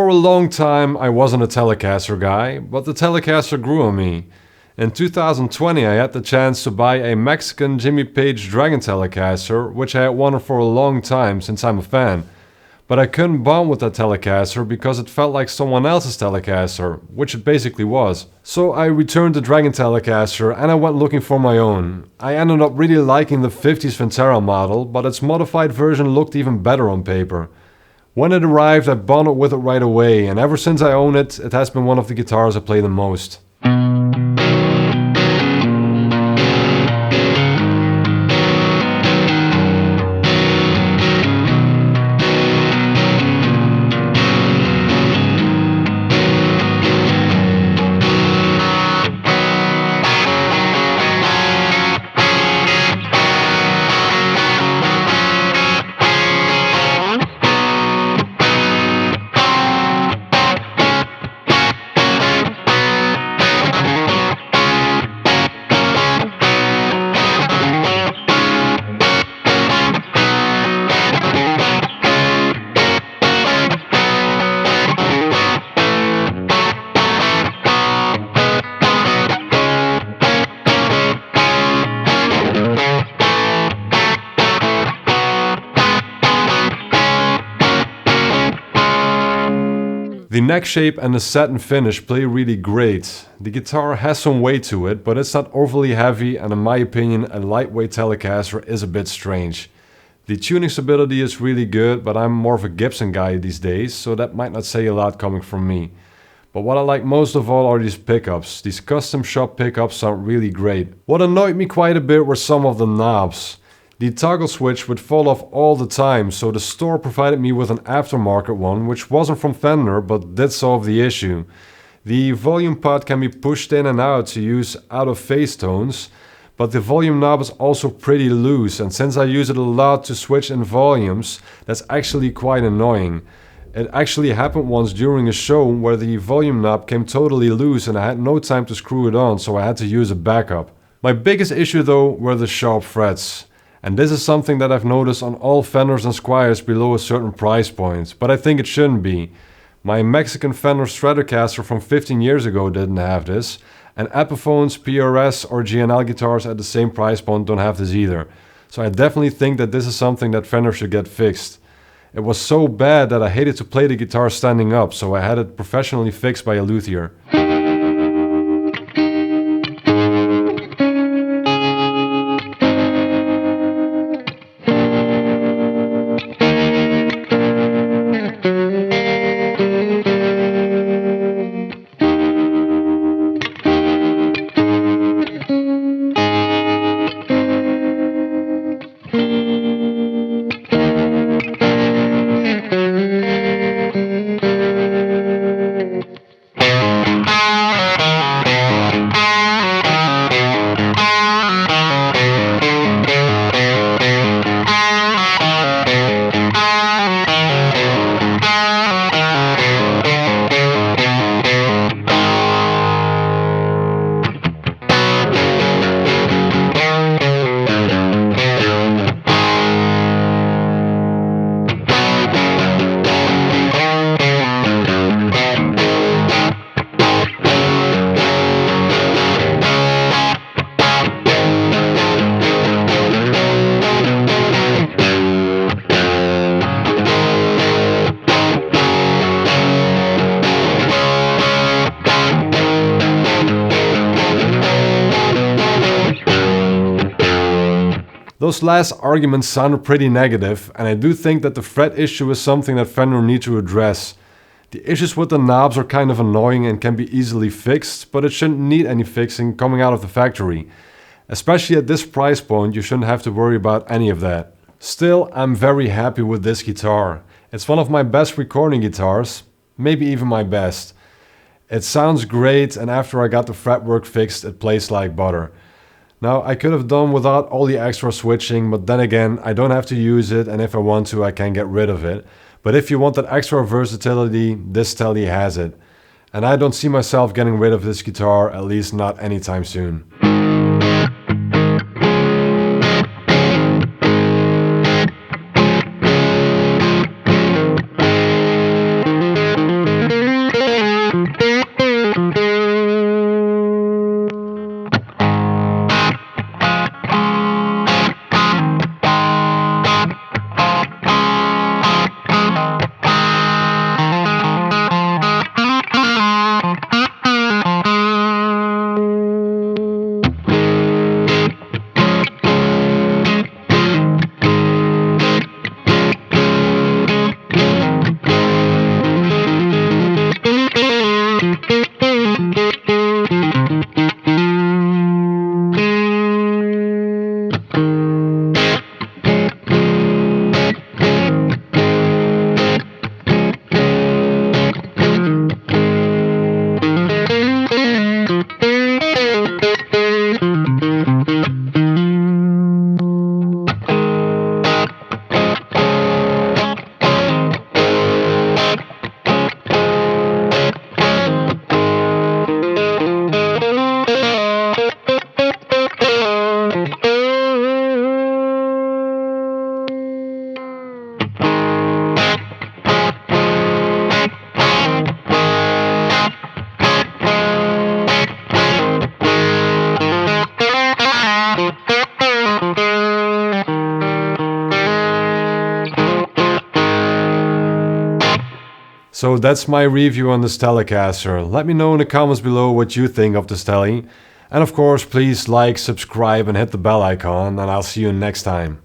For a long time I wasn't a Telecaster guy, but the Telecaster grew on me. In 2020 I had the chance to buy a Mexican Jimmy Page Dragon Telecaster, which I had wanted for a long time since I'm a fan. But I couldn't bond with that Telecaster because it felt like someone else's Telecaster, which it basically was. So I returned the Dragon Telecaster and I went looking for my own. I ended up really liking the 50's Vintera model, but its modified version looked even better on paper. When it arrived I bonded with it right away, and ever since I own it, it has been one of the guitars I play the most. The neck shape and the satin finish play really great. The guitar has some weight to it, but it's not overly heavy, and in my opinion a lightweight Telecaster is a bit strange. The tuning stability is really good, but I'm more of a Gibson guy these days, so that might not say a lot coming from me. But what I like most of all are these pickups. These custom shop pickups sound really great. What annoyed me quite a bit were some of the knobs. The toggle switch would fall off all the time, so the store provided me with an aftermarket one, which wasn't from Fender, but did solve the issue. The volume pot can be pushed in and out to use out of phase tones, but the volume knob is also pretty loose, and since I use it a lot to switch in volumes, that's actually quite annoying. It actually happened once during a show where the volume knob came totally loose and I had no time to screw it on, so I had to use a backup. My biggest issue though were the sharp frets. And this is something that I've noticed on all Fenders and Squiers below a certain price point, but I think it shouldn't be. My Mexican Fender Stratocaster from 15 years ago didn't have this, and Epiphones, PRS or GNL guitars at the same price point don't have this either. So I definitely think that this is something that Fender should get fixed. It was so bad that I hated to play the guitar standing up, so I had it professionally fixed by a luthier. Those last arguments sounded pretty negative, and I do think that the fret issue is something that Fender needs to address. The issues with the knobs are kind of annoying and can be easily fixed, but it shouldn't need any fixing coming out of the factory. Especially at this price point, you shouldn't have to worry about any of that. Still, I'm very happy with this guitar. It's one of my best recording guitars, maybe even my best. It sounds great, and after I got the fretwork fixed, it plays like butter. Now, I could have done without all the extra switching, but then again, I don't have to use it, and if I want to, I can get rid of it. But if you want that extra versatility, this Tele has it. And I don't see myself getting rid of this guitar, at least not anytime soon. So that's my review on this Telecaster. Let me know in the comments below what you think of this Tele. And of course, please like, subscribe and hit the bell icon, and I'll see you next time.